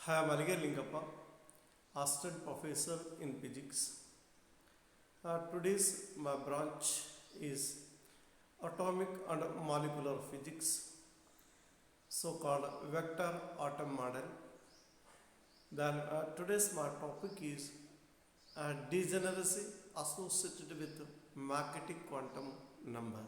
Hi, I am Aligar Lingappa, Assistant Professor in Physics. Today's my branch is Atomic and Molecular Physics, so-called Vector Atom Model. Then today's my topic is degeneracy associated with magnetic quantum number.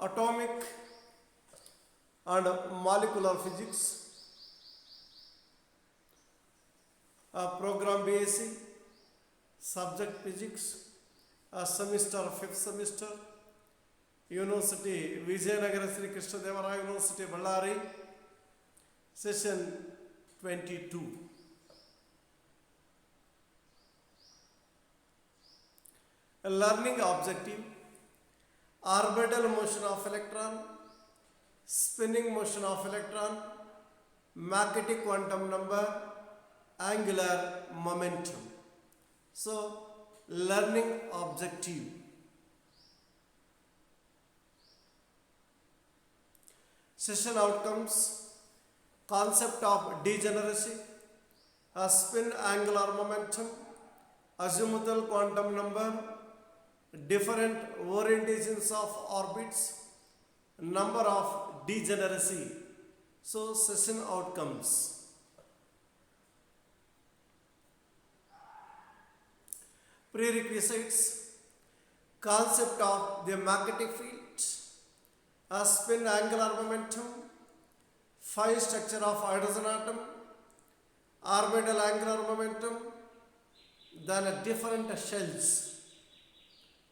Atomic and molecular physics, program BSc, subject physics, semester 5th semester, University Vijayanagara Sri Krishna Devaraya University Ballari, session 22. A learning objective: orbital motion of electron, spinning motion of electron, magnetic quantum number, angular momentum. So, learning objective. Session outcomes: concept of degeneracy, a spin angular momentum, azimuthal quantum number, different orientations of orbits, number of degeneracy. So, session outcomes. Prerequisites: concept of the magnetic field, a spin angular momentum, phi structure of hydrogen atom, orbital angular momentum, then different shells.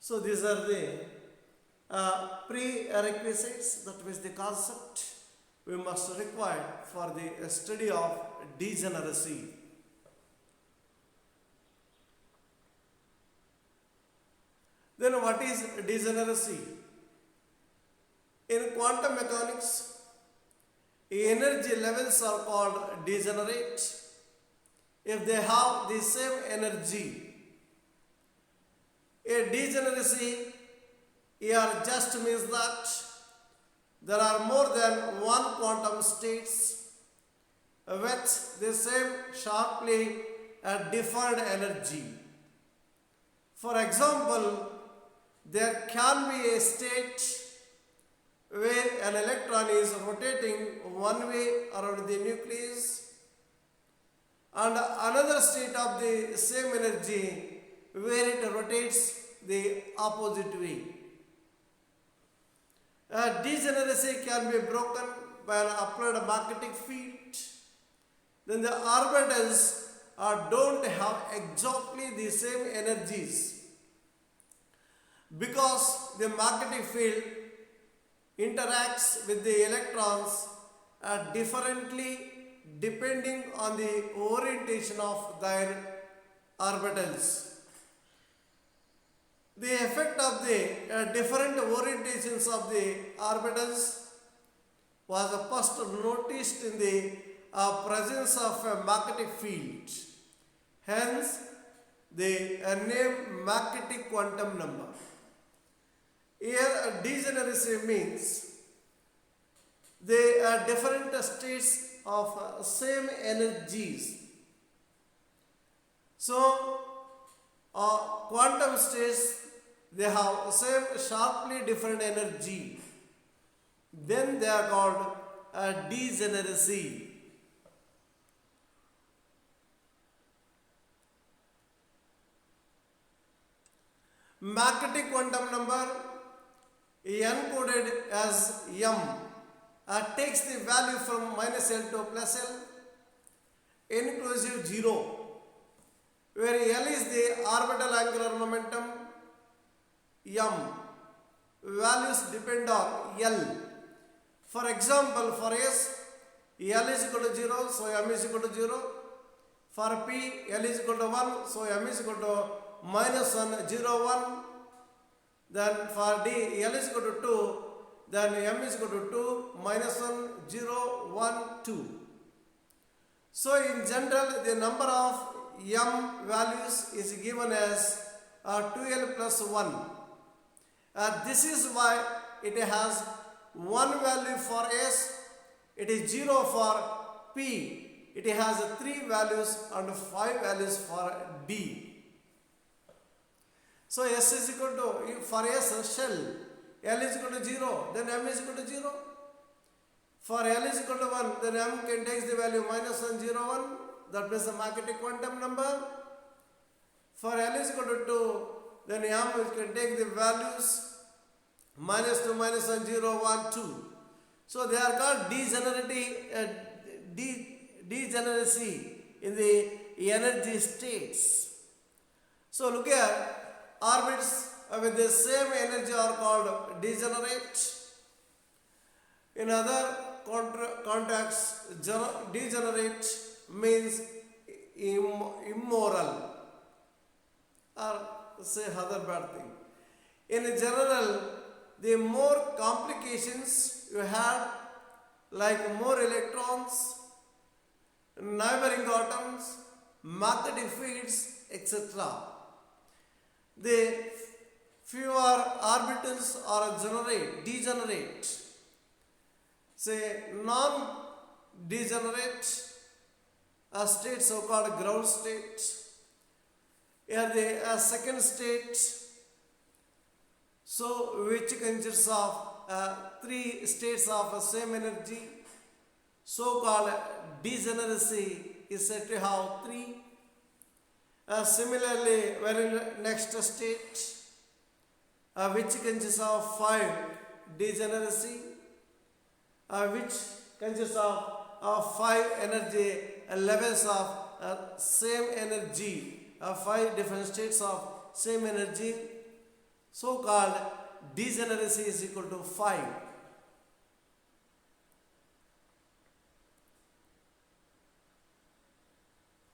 So these are the prerequisites, that means the concept we must require for the study of degeneracy. Then what is degeneracy? In quantum mechanics, energy levels are called degenerate if they have the same energy. A degeneracy here just means that there are more than one quantum states with the same sharply different energy. For example, there can be a state where an electron is rotating one way around the nucleus, and another state of the same energy where it rotates the opposite way. Degeneracy can be broken by an applied magnetic field. Then the orbitals don't have exactly the same energies, because the magnetic field interacts with the electrons differently depending on the orientation of their orbitals. The effect of the different orientations of the orbitals was first noticed in the presence of a magnetic field. Hence, the name magnetic quantum number. Here, degeneracy means they are different states of same energies. So, quantum states, they have same sharply different energy. Then they are called degeneracy. Magnetic quantum number, encoded as m, takes the value from minus L to plus L, inclusive 0, where L is the orbital angular momentum, m, values depend on L. For example, for S, L is equal to 0, so m is equal to 0. For P, L is equal to 1, so m is equal to minus 1, 0, 1. Then for D, L is equal to 2, then m is equal to 2, minus 1, 0, 1, 2. So in general, the number of m values is given as 2L plus 1. This is why it has one value for S, it is 0 for P, it has 3 values and 5 values for D. So S is equal to, for S shell, L is equal to 0, then M is equal to 0. For L is equal to 1, then M can take the value minus 1, 0, 1. That means the magnetic quantum number. For L is equal to 2, then M can take the values minus 2, minus 1, 0, 1, 2. So they are called degeneracy in the energy states. So look here, orbits with the same energy are called degenerate. In other contexts, degenerate means immoral or say other bad thing. In general, the more complications you have, like more electrons, neighboring atoms, magnetic fields, etc. The fewer orbitals are degenerate. Say non-degenerate state, so-called ground state. Here the second state, so which consists of 3 states of same energy, so-called degeneracy is said to have 3. Similarly, very next state, which consists of 5 degeneracy, which consists of 5 energy levels of same energy, 5 different states of same energy, so called degeneracy is equal to 5.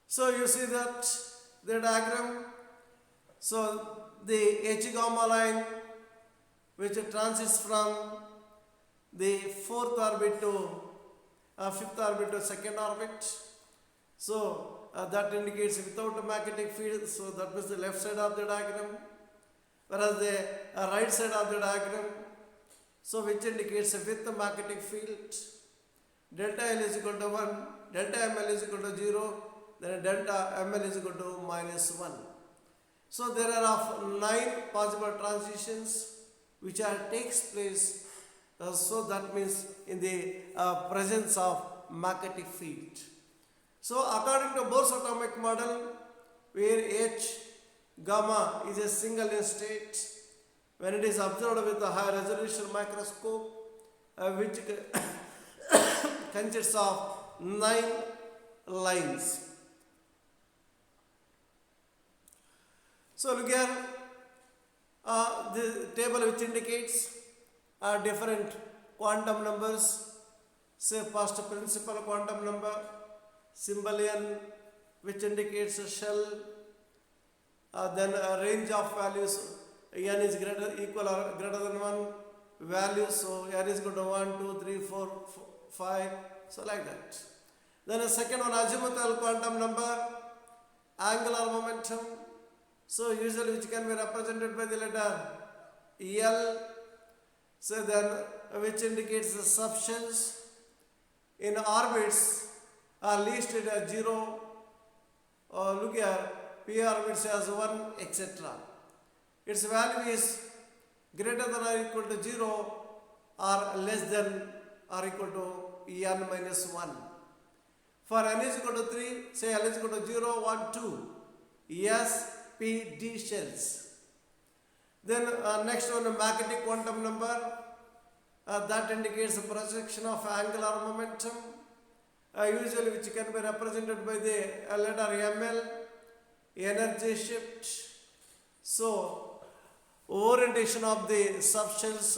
So you see that the diagram. So the H gamma line which transits from the 4th orbit to 5th orbit to 2nd orbit. So that indicates without a magnetic field. So that means the left side of the diagram. Whereas the right side of the diagram, so which indicates with the magnetic field. Delta L is equal to 1, delta ML is equal to 0, then delta ML is equal to minus 1. So there are 9 possible transitions which takes place. So that means in the presence of magnetic field. So according to Bohr's atomic model, where H gamma is a single state, when it is observed with a high resolution microscope, which consists of 9 lines. So look here, the table which indicates different quantum numbers. Say first principal quantum number, symbol N, which indicates a shell. Then a range of values, N is equal or greater than 1 value, so N is equal to 1, 2, 3, 4, 5, so like that. Then a second one, azimuthal quantum number, angular momentum, so usually which can be represented by the letter L. So then which indicates the substance in orbits are listed as 0. Look here, P orbits as 1, etc. Its value is greater than or equal to 0 or less than or equal to N minus 1. For N is equal to 3, say L is equal to 0, 1, 2. S, P, D shells. Then next one, magnetic quantum number. That indicates the projection of angular momentum, usually which can be represented by the letter ML, energy shift. So, orientation of the substance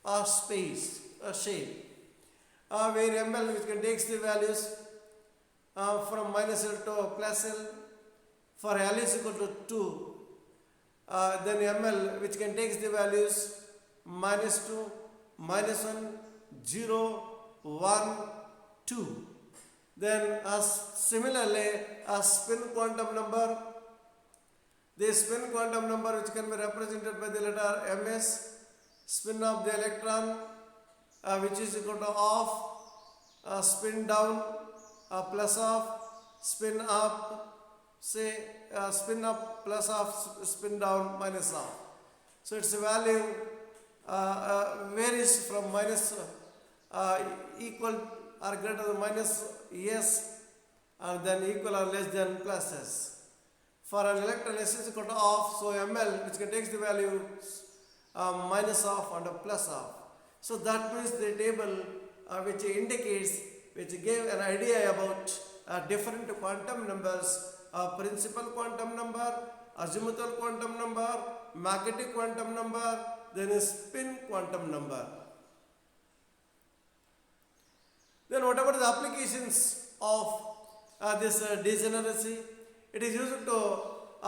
or space, shape, where ML which can takes the values from minus L to plus L. For L is equal to 2, then ML which can takes the values minus 2, minus 1, 0, 1, 2. Then similarly a spin quantum number. The spin quantum number which can be represented by the letter MS, spin of the electron, which is equal to off, spin down, plus of, spin up, say spin up plus of, spin down minus of. So its value varies from minus equal or greater than minus s, and then equal or less than plus s. For an electron, s is equal to off, so ml, which takes the value minus of and plus of. So that means the table which indicates, which gave an idea about different quantum numbers, principal quantum number, azimuthal quantum number, magnetic quantum number, then a spin quantum number. Then what about the applications of this degeneracy? It is used for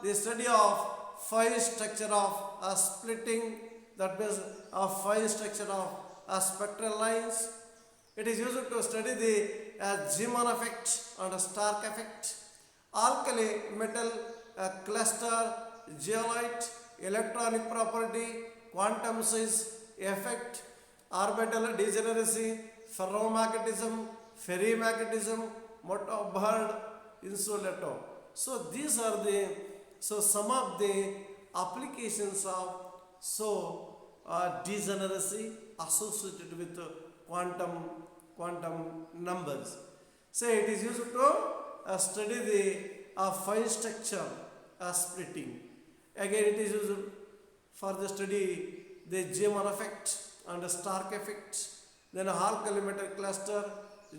the study of fine structure of splitting, that means fine structure of spectral lines. It is used to study the Zeeman effect and Stark effect, alkali metal cluster, zeolite, electronic property, quantum size effect, orbital degeneracy, ferromagnetism, ferrimagnetism, Mottov-Bird insulator. So these are some of the applications of degeneracy associated with quantum numbers. Say it is used to study the fine structure splitting. Again, it is used for the study the Zeeman effect and the Stark effect. Then alkali metal cluster,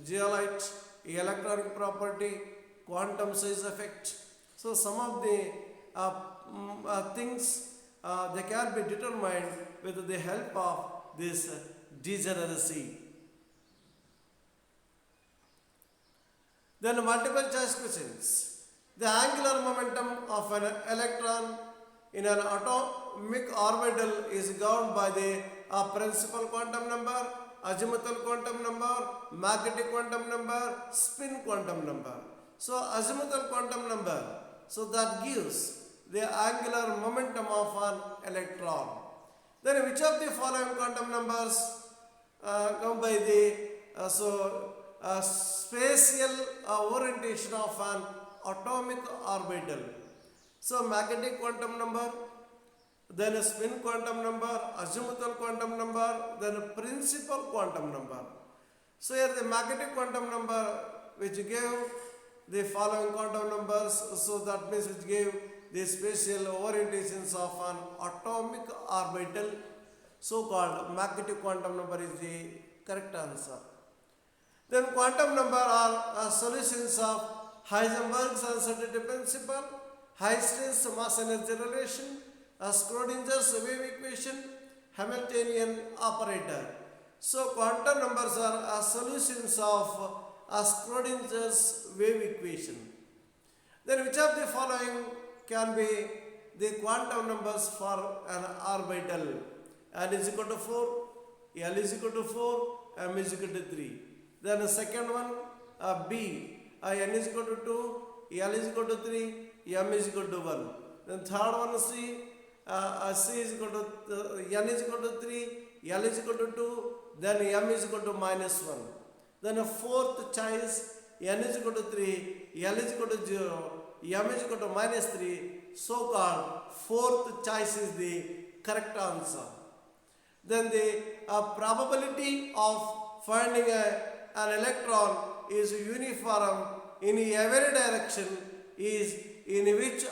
zeolite, electronic property, quantum size effect. So some of the things they can be determined with the help of this degeneracy. Then multiple choice questions. The angular momentum of an electron in an atomic orbital is governed by the principal quantum number, azimuthal quantum number, magnetic quantum number, spin quantum number. So azimuthal quantum number, so that gives the angular momentum of an electron. Then which of the following quantum numbers come by the spatial orientation of an atomic orbital? So magnetic quantum number, then a spin quantum number, azimuthal quantum number, then a principal quantum number. So here the magnetic quantum number which gave the following quantum numbers, so that means which gave the spatial orientations of an atomic orbital, so called magnetic quantum number is the correct answer. Then quantum number are solutions of Heisenberg's uncertainty principle, Einstein's mass energy relation, Schrodinger's wave equation, Hamiltonian operator. So quantum numbers are solutions of Schrodinger's wave equation. Then which of the following can be the quantum numbers for an orbital? N is equal to 4, L is equal to 4, M is equal to 3. Then the second one, B, N is equal to 2, L is equal to 3, M is equal to 1. Then third one, C, C is equal to, N is equal to 3, L is equal to 2, then M is equal to minus 1. Then a fourth choice, N is equal to 3, L is equal to 0, M is equal to minus 3, so called fourth choice is the correct answer. Then the probability of finding an electron is uniform in every direction is in which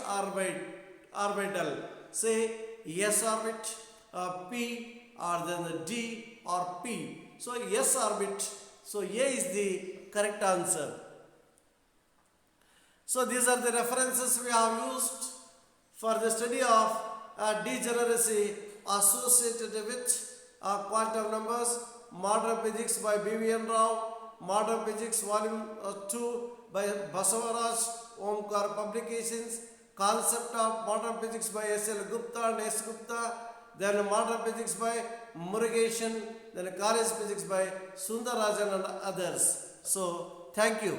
orbital? Say S orbit, P, or then the D or P. So S orbit, so A is the correct answer. So these are the references we have used for the study of degeneracy associated with quantum numbers. Modern Physics by B.V.N. Rao, Modern Physics Volume 2 by Basavaraj Omkar Publications, Concept of Modern Physics by S.L. Gupta and S. Gupta, then Modern Physics by Murugesan, then College Physics by Sundarajan and others. So, thank you.